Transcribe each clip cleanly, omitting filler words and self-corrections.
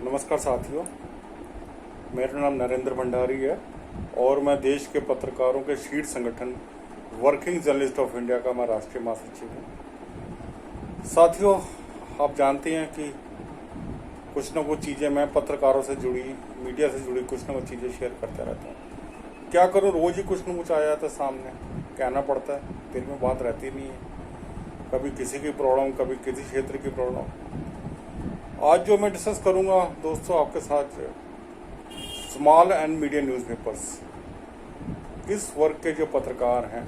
नमस्कार साथियों, मेरा नाम नरेंद्र भंडारी है और मैं देश के पत्रकारों के शीर्ष संगठन वर्किंग जर्नलिस्ट ऑफ इंडिया का मैं राष्ट्रीय महासचिव हूँ। साथियों, आप जानते हैं कि कुछ न कुछ चीज़ें मैं पत्रकारों से जुड़ी, मीडिया से जुड़ी कुछ न कुछ चीज़ें शेयर करते रहता हूँ। क्या करूँ, रोज़ ही कुछ न कुछ आ जाता है सामने, कहना पड़ता है, दिल में बात रहती नहीं है। कभी किसी की प्रॉब्लम, कभी किसी क्षेत्र की प्रॉब्लम। आज जो मैं डिस्कस करूंगा दोस्तों आपके साथ, स्मॉल एंड मीडियम न्यूज़पेपर्स, इस वर्ग के जो पत्रकार हैं,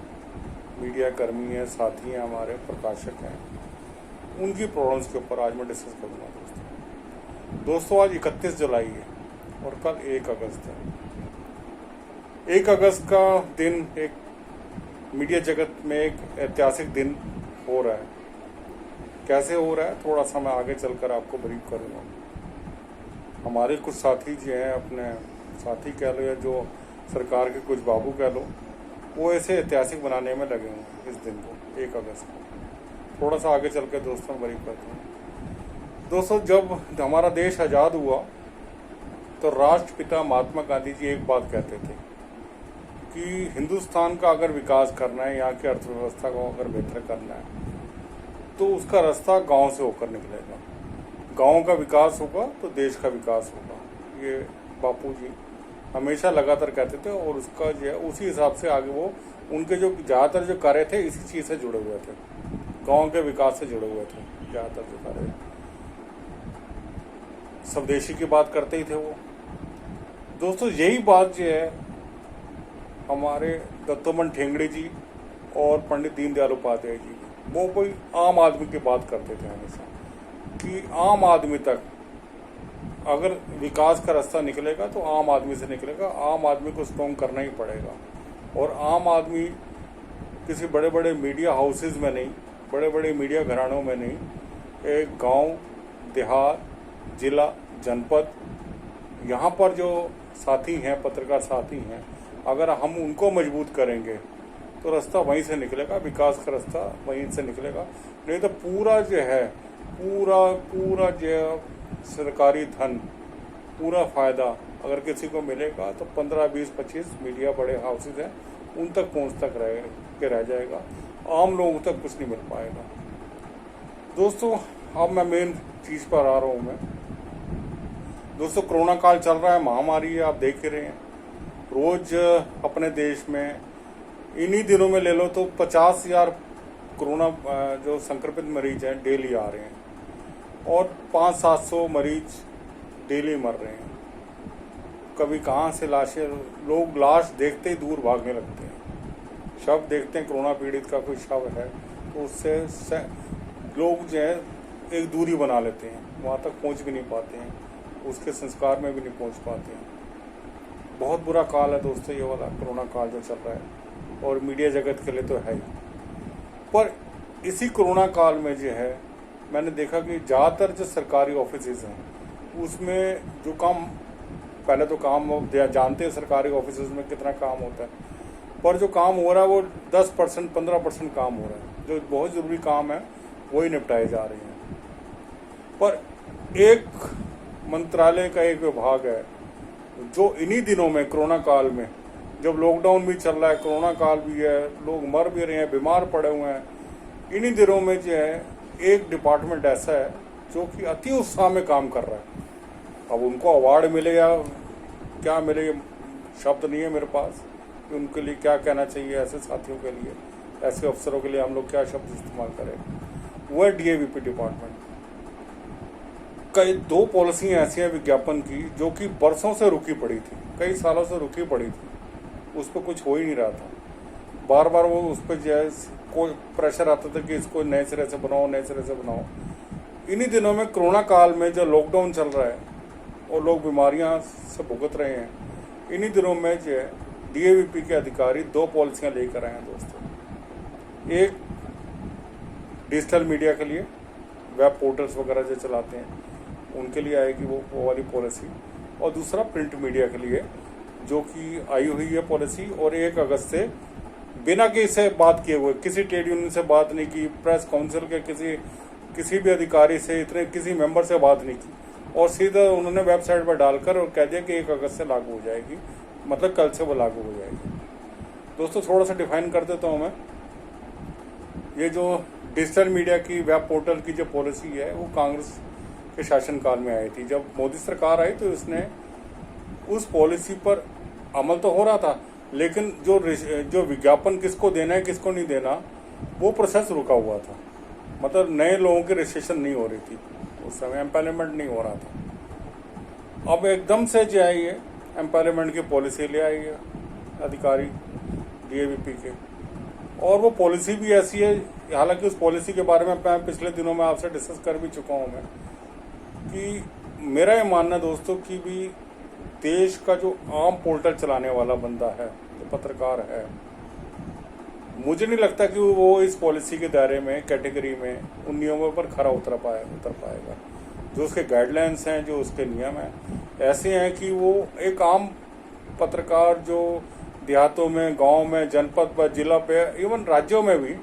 मीडिया कर्मी हैं, साथी हैं, हमारे प्रकाशक हैं, उनकी प्रॉब्लम्स के ऊपर आज मैं डिस्कस करूंगा दोस्तों। आज 31 जुलाई है और कल 1 अगस्त है। 1 अगस्त का दिन एक मीडिया जगत में एक ऐतिहासिक दिन हो रहा है। कैसे हो रहा है, थोड़ा सा मैं आगे चलकर आपको ब्रीफ करूँगा। हमारे कुछ साथी जो हैं, अपने साथी कह लो या जो सरकार के कुछ बाबू कह लो, वो ऐसे ऐतिहासिक बनाने में लगे हुए हैं इस दिन को, 1 अगस्त को। थोड़ा सा आगे चल कर दोस्तों ब्रीफ करता हूँ। दोस्तों, जब हमारा देश आज़ाद हुआ तो राष्ट्रपिता महात्मा गांधी जी एक बात कहते थे कि हिंदुस्तान का अगर विकास करना है, यहाँ की अर्थव्यवस्था को अगर बेहतर करना है, तो उसका रास्ता गांव से होकर निकलेगा। गांव का विकास होगा तो देश का विकास होगा। ये बापू जी हमेशा लगातार कहते थे और उसका जो है उसी हिसाब से आगे वो उनके जो ज़्यादातर जो कार्य थे इसी चीज़ से जुड़े हुए थे, गांव के विकास से जुड़े हुए थे। ज़्यादातर जो कार्य स्वदेशी की बात करते ही थे वो। दोस्तों, यही बात जो है हमारे दत्तोमन ठेंगड़ी जी और पंडित दीनदयाल उपाध्याय जी, वो कोई आम आदमी की बात करते थे हमेशा कि आम आदमी तक अगर विकास का रास्ता निकलेगा तो आम आदमी से निकलेगा। आम आदमी को स्ट्रॉन्ग करना ही पड़ेगा और आम आदमी किसी बड़े बड़े मीडिया हाउसेज में नहीं, बड़े बड़े मीडिया घरानों में नहीं, एक गांव, देहात, जिला, जनपद, यहाँ पर जो साथी हैं, पत्रकार साथी हैं, अगर हम उनको मजबूत करेंगे तो रास्ता वहीं से निकलेगा, विकास का रास्ता वहीं से निकलेगा। नहीं तो पूरा जो है पूरा जो सरकारी धन, पूरा फ़ायदा अगर किसी को मिलेगा तो 15, 20, 25 मीडिया बड़े हाउसेज हैं उन तक रह जाएगा। आम लोगों तक कुछ नहीं मिल पाएगा। दोस्तों, अब मैं मेन चीज़ पर आ रहा हूँ मैं। दोस्तों, कोरोना काल चल रहा है, महामारी है, आप देख ही रहे हैं। रोज़ अपने देश में इन्हीं दिनों में ले लो तो 50,000 कोरोना जो संक्रमित मरीज हैं डेली आ रहे हैं और 500-700 मरीज डेली मर रहे हैं। कभी कहाँ से लाशें, लोग लाश देखते ही दूर भागने लगते हैं। शव देखते हैं, कोरोना पीड़ित का कोई शव है तो उससे लोग जो है एक दूरी बना लेते हैं, वहाँ तक पहुँच भी नहीं पाते हैं, उसके संस्कार में भी नहीं पहुँच पाते हैं। बहुत बुरा काल है दोस्तों ये वाला कोरोना काल जो चल रहा है और मीडिया जगत के लिए तो है ही। पर इसी कोरोना काल में जो है मैंने देखा कि ज़्यादातर जो सरकारी ऑफिसेज हैं उसमें जो काम, पहले तो काम जानते हैं सरकारी ऑफिसेज में कितना काम होता है, पर जो काम हो रहा है वो 10%, 15% काम हो रहा है। जो बहुत ज़रूरी काम है वही निपटाए जा रहे हैं। पर एक मंत्रालय का एक विभाग है जो इन्हीं दिनों में, कोरोना काल में, जब लॉकडाउन भी चल रहा है, कोरोना काल भी है, लोग मर भी रहे हैं, बीमार पड़े हुए हैं, इन्हीं दिनों में जो है एक डिपार्टमेंट ऐसा है जो कि अति उत्साह में काम कर रहा है। अब उनको अवार्ड मिले या क्या मिले, ये शब्द नहीं है मेरे पास कि उनके लिए क्या कहना चाहिए। ऐसे साथियों के लिए, ऐसे अफसरों के लिए हम लोग क्या शब्द इस्तेमाल करें। वो है DAVP डिपार्टमेंट। कई 2 पॉलिसियाँ ऐसी हैं विज्ञापन की जो कि बरसों से रुकी पड़ी थी, कई सालों से रुकी पड़ी थी, उस पर कुछ हो ही नहीं रहा था। बार बार वो उस पर जो है कोई प्रेशर आता था कि इसको नए सिरे से बनाओ, नए सिरे से बनाओ। इन्हीं दिनों में कोरोना काल में जो लॉकडाउन चल रहा है और लोग बीमारियां से भुगत रहे हैं, इन्हीं दिनों में जो है DAVP के अधिकारी 2 पॉलिसियाँ लेकर आए हैं दोस्तों। एक डिजिटल मीडिया के लिए, वेब पोर्टल्स वगैरह जो चलाते हैं उनके लिए आएगी वो वाली पॉलिसी, और दूसरा प्रिंट मीडिया के लिए जो कि आई हुई है पॉलिसी। और 1 अगस्त से बिना किसी बात किए हुए, किसी ट्रेड यूनियन से बात नहीं की, प्रेस काउंसिल के किसी भी अधिकारी से, इतने किसी मेंबर से बात नहीं की, और सीधा उन्होंने वेबसाइट पर डालकर और कह दिया कि 1 अगस्त से लागू हो जाएगी, मतलब कल से वो लागू हो जाएगी। दोस्तों थोड़ा सा डिफाइन कर देता हूँ मैं। ये जो डिजिटल मीडिया की वेब पोर्टल की जो पॉलिसी है वो कांग्रेस के शासनकाल में आई थी। जब मोदी सरकार आई तो उसने उस पॉलिसी पर अमल तो हो रहा था, लेकिन जो विज्ञापन किसको देना है किसको नहीं देना वो प्रोसेस रुका हुआ था। मतलब नए लोगों की रजिस्ट्रेशन नहीं हो रही थी उस समय, एम्प्लॉयमेंट नहीं हो रहा था। अब एकदम से जो है ये एम्प्लॉयमेंट की पॉलिसी ले आई है अधिकारी DAVP के, और वो पॉलिसी भी ऐसी है, हालांकि उस पॉलिसी के बारे में मैं पिछले दिनों में आपसे डिस्कस कर भी चुका हूँ मैं, कि मेरा ये मानना दोस्तों कि भी देश का जो आम पोर्टल चलाने वाला बंदा है, जो पत्रकार है, मुझे नहीं लगता कि वो इस पॉलिसी के दायरे में, कैटेगरी में, उन नियमों पर खरा उतर पाएगा। जो उसके गाइडलाइंस हैं, जो उसके नियम हैं, ऐसे हैं कि वो एक आम पत्रकार जो देहातों में, गांव में, जनपद पर, जिला पे, इवन राज्यों में भी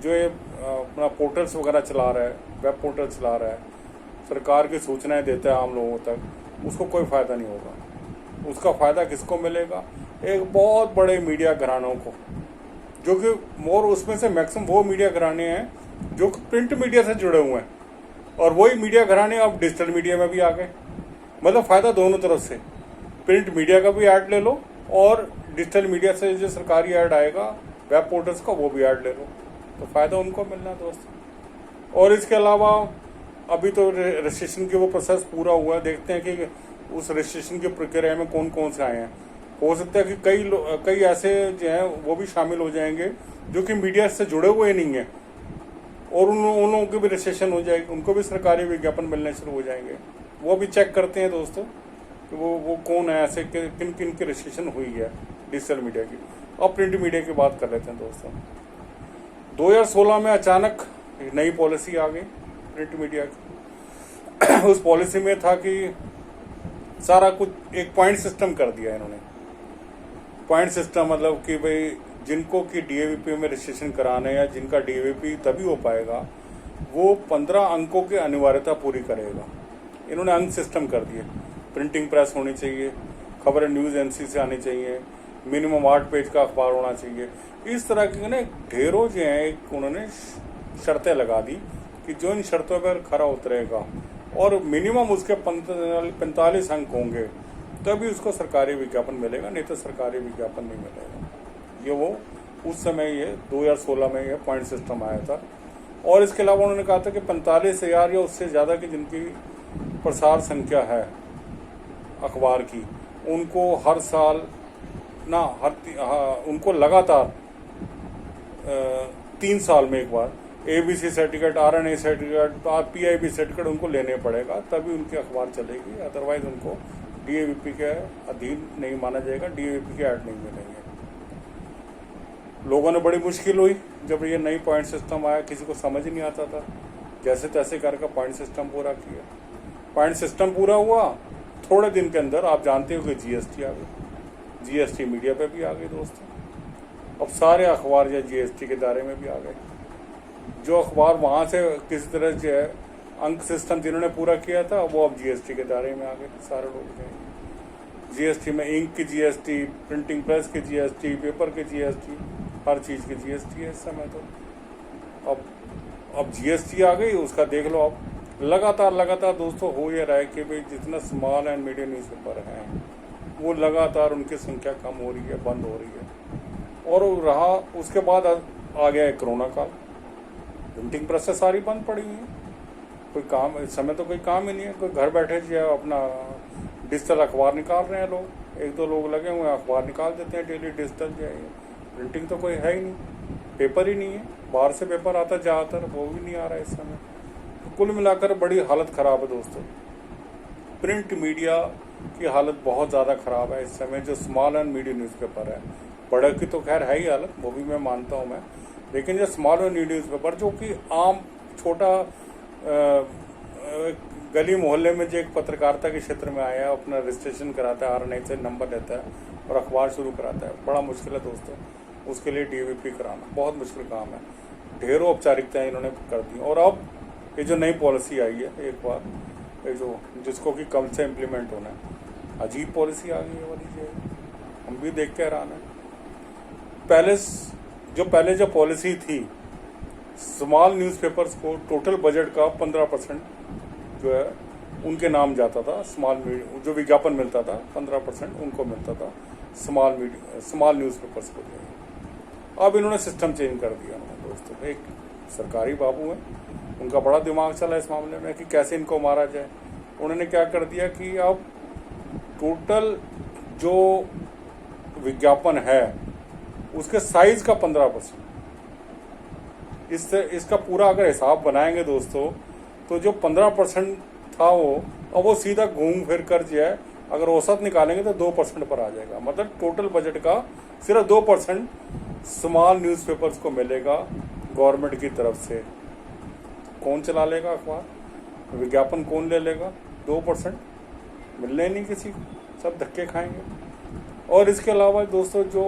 जो ये अपना पोर्टल्स वगैरह चला रहा है, वेब पोर्टल चला रहा है, सरकार की सूचनाएं देता है आम लोगों तक, उसको कोई फायदा नहीं होगा। उसका फायदा किसको मिलेगा? एक बहुत बड़े मीडिया घरानों को, जो कि मोर उसमें से मैक्सिमम वो मीडिया घराने हैं जो प्रिंट मीडिया से जुड़े हुए हैं, और वही मीडिया घराने अब डिजिटल मीडिया में भी आ गए। मतलब फायदा दोनों तरफ से, प्रिंट मीडिया का भी ऐड ले लो और डिजिटल मीडिया से जो सरकारी ऐड आएगा वेब पोर्टल्स का वो भी ऐड ले लो, तो फायदा उनको मिलना है दोस्तों। और इसके अलावा अभी तो रजिस्ट्रेशन की वो प्रोसेस पूरा हुआ है, देखते हैं कि उस रजिस्ट्रेशन की प्रक्रिया में कौन कौन से आए हैं। हो सकता है कि कई ऐसे जो हैं वो भी शामिल हो जाएंगे जो कि मीडिया से जुड़े हुए नहीं हैं, और उन लोगों की भी रजिस्ट्रेशन हो जाएगी, उनको भी सरकारी विज्ञापन मिलने शुरू हो जाएंगे। वो भी चेक करते हैं दोस्तों कि वो कौन है, ऐसे किन किन की रजिस्ट्रेशन हुई है डिजिटल मीडिया की। अब प्रिंट मीडिया की बात कर लेते हैं दोस्तों। 2016 में अचानक नई पॉलिसी आ गई प्रिंट मीडिया की। उस पॉलिसी में था कि सारा कुछ एक पॉइंट सिस्टम कर दिया इन्होंने। पॉइंट सिस्टम मतलब कि भाई जिनको कि DAVP में रजिस्ट्रेशन कराना है या जिनका DAVP तभी हो पाएगा वो 15 अंकों की अनिवार्यता पूरी करेगा। इन्होंने अंक सिस्टम कर दिए। प्रिंटिंग प्रेस होनी चाहिए, खबरें न्यूज़ NC से आनी चाहिए, मिनिमम 8 पेज का अखबार होना चाहिए। इस तरह की ना ढेरों जो हैं उन्होंने शर्तें लगा दी कि जो इन शर्तों पर खरा उतरेगा और मिनिमम उसके 45 अंक होंगे तभी उसको सरकारी विज्ञापन मिलेगा, नहीं तो सरकारी विज्ञापन नहीं मिलेगा। ये वो उस समय ये 2016 में ये पॉइंट सिस्टम आया था। और इसके अलावा उन्होंने कहा था कि 45,000 या उससे ज़्यादा की जिनकी प्रसार संख्या है अखबार की, उनको हर साल ना उनको लगातार 3 साल में एक बार ABC certificate, RNA certificate, PIB certificate उनको लेने पड़ेगा, तभी उनकी अखबार चलेगी। अदरवाइज उनको DAVP के अधीन नहीं माना जाएगा, DAVP के ऐड नहीं मिलेंगे। लोगों ने बड़ी मुश्किल हुई जब ये नई पॉइंट सिस्टम आया, किसी को समझ ही नहीं आता था, जैसे तैसे करके पॉइंट सिस्टम पूरा किया। पॉइंट सिस्टम पूरा हुआ, थोड़े दिन के अंदर आप जानते हो कि GST आ गई। GST मीडिया पे भी आ गई दोस्तों। अब सारे अखबार जो GST के दायरे में भी आ गए। जो अखबार वहाँ से किसी तरह जो है अंक सिस्टम जिन्होंने पूरा किया था वो अब GST के दायरे में आ गए सारे लोग। GST में इंक की GST, प्रिंटिंग प्रेस की GST, पेपर की GST, हर चीज़ की GST है इस समय। तो अब GST आ गई, उसका देख लो। अब लगातार दोस्तों हो ये रहा है कि भाई जितना स्मॉल एंड मीडियम न्यूज़पेपर हैं वो लगातार उनकी संख्या कम हो रही है, बंद हो रही है। और रहा उसके बाद आ गया है कोरोना काल, प्रिंटिंग प्रेसें सारी बंद पड़ी हुई हैं, कोई काम इस समय तो कोई काम ही नहीं है। कोई घर बैठे जो है अपना डिजिटल अखबार निकाल रहे हैं लोग, 1-2 लोग लगे हुए हैं अखबार निकाल देते हैं डेली डिजिटल जो है। प्रिंटिंग तो कोई है ही नहीं, पेपर ही नहीं है। बाहर से पेपर आता है ज़्यादातर, वो भी नहीं आ रहा है इस समय। तो कुल मिलाकर बड़ी हालत ख़राब है दोस्तों। प्रिंट मीडिया की हालत बहुत ज़्यादा ख़राब है इस समय। जो स्मॉल एंड मीडियम न्यूज़पेपर है, बड़े की तो खैर है ही हालत, वो भी मैं मानता हूँ मैं, लेकिन जो स्मॉल एंड मीडियम न्यूज़पेपर जो कि आम छोटा गली मोहल्ले में जो एक पत्रकारिता के क्षेत्र में आया है, अपना रजिस्ट्रेशन कराता है, RNA से नंबर लेता है और अखबार शुरू कराता है, बड़ा मुश्किल है दोस्तों। उसके लिए DAVP कराना बहुत मुश्किल काम है। ढेरों औपचारिकताएं इन्होंने कर दी। और अब ये जो नई पॉलिसी आई है, एक बार ये जो जिसको कि कल से इम्प्लीमेंट होना है। अजीब पॉलिसी आ गई है वाली जो है, हम भी देख के हैरान है। पहले जो पॉलिसी थी, स्मॉल न्यूज़पेपर्स को टोटल बजट का 15% जो है उनके नाम जाता था। जो विज्ञापन मिलता था 15% उनको मिलता था स्मॉल न्यूज़पेपर्स को जो है। अब इन्होंने सिस्टम चेंज कर दिया उन्होंने दोस्तों। एक सरकारी बाबू हैं, उनका बड़ा दिमाग चला इस मामले में कि कैसे इनको मारा जाए। उन्होंने क्या कर दिया कि अब टोटल जो विज्ञापन है उसके साइज का 15%, इसका पूरा अगर हिसाब बनाएंगे दोस्तों तो जो 15% था अब वो सीधा घूम फिर कर जो है अगर औसत निकालेंगे तो 2% पर आ जाएगा। मतलब टोटल बजट का सिर्फ 2% स्मॉल न्यूज़पेपर्स को मिलेगा गवर्नमेंट की तरफ से। कौन चला लेगा अखबार, विज्ञापन कौन ले लेगा? 2% मिलने नहीं किसी को, सब धक्के खाएंगे। और इसके अलावा दोस्तों जो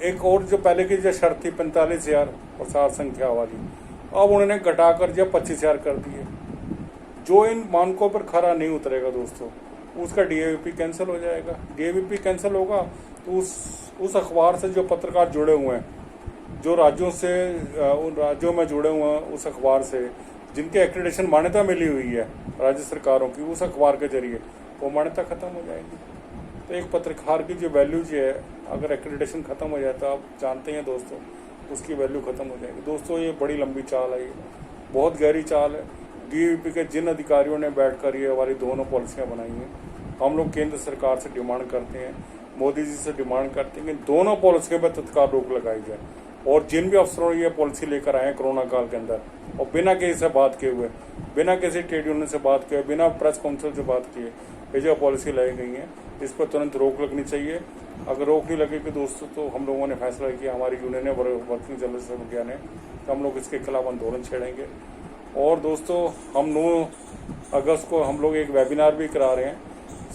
एक और जो पहले की जो शर्त थी 45,000 प्रसार संख्या वाली, अब उन्होंने घटाकर जो 25,000 कर दिए। जो इन मानकों पर खरा नहीं उतरेगा दोस्तों उसका डीएवीपी कैंसिल हो जाएगा। डीएवीपी कैंसिल होगा तो उस अखबार से जो पत्रकार जुड़े हुए हैं, जो राज्यों से उन राज्यों में जुड़े हुए हैं उस अखबार से, जिनके एक्रेडिटेशन मान्यता मिली हुई है राज्य सरकारों की, उस अखबार के जरिए वो मान्यता खत्म हो जाएगी। तो एक पत्रकार की जो वैल्यू जो है अगर एक्रेडिटेशन खत्म हो जाता है, आप जानते हैं दोस्तों, उसकी वैल्यू खत्म हो जाएगी। दोस्तों ये बड़ी लंबी चाल है, ये बहुत गहरी चाल है। डीवीपी के जिन अधिकारियों ने बैठकर ये हमारी दोनों पॉलिसियाँ बनाई हैं, हम लोग केंद्र सरकार से डिमांड करते हैं, मोदी जी से डिमांड करते हैं कि दोनों पॉलिसियों पर तत्काल रोक लगाई जाए। और जिन भी अफसरों ने ये पॉलिसी लेकर आए हैं कोरोना काल के अंदर, और बिना किसी से बात किए हुए, बिना किसी ट्रेड यूनियन से बात किए, बिना प्रेस काउंसिल से बात किए ये जो पॉलिसी लाई गई है, इस पर तुरंत रोक लगनी चाहिए। अगर रोक नहीं लगेगी दोस्तों तो हम लोगों ने फैसला किया, हमारी यूनियन है वर्किंग जर्नलिस्ट विज्ञान है, तो हम लोग इसके खिलाफ आंदोलन छेड़ेंगे। और दोस्तों हम 9 अगस्त को हम लोग एक वेबिनार भी करा रहे हैं,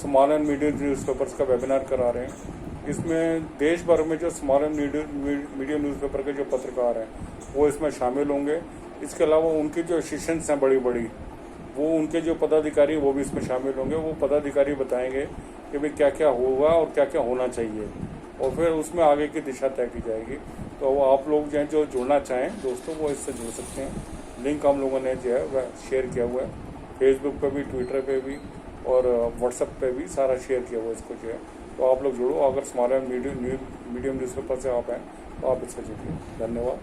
स्मॉल एंड मीडियम न्यूज़पेपर्स का वेबिनार करा रहे हैं। इसमें देश भर में जो स्मॉल एंड मीडियम न्यूज़पेपर के जो पत्रकार हैं वो इसमें शामिल होंगे। इसके अलावा उनकी जो एसोसिएशंस हैं बड़ी बड़ी, वो उनके जो पदाधिकारी वो भी इसमें शामिल होंगे। वो पदाधिकारी बताएंगे कि भाई क्या क्या होगा और क्या क्या होना चाहिए, और फिर उसमें आगे की दिशा तय की जाएगी। तो वो आप लोग जो हैं जो जुड़ना चाहें दोस्तों वो इससे जुड़ सकते हैं। लिंक हम लोगों ने जो है वह शेयर किया हुआ है, फेसबुक पे भी, ट्विटर पे भी और व्हाट्सएप पे भी सारा शेयर किया हुआ है इसको जो है। तो आप लोग जुड़ो, अगर स्मॉल एंड मीडियम न्यूज़पेपर से आप हैं तो आप इससे जुड़िए। धन्यवाद।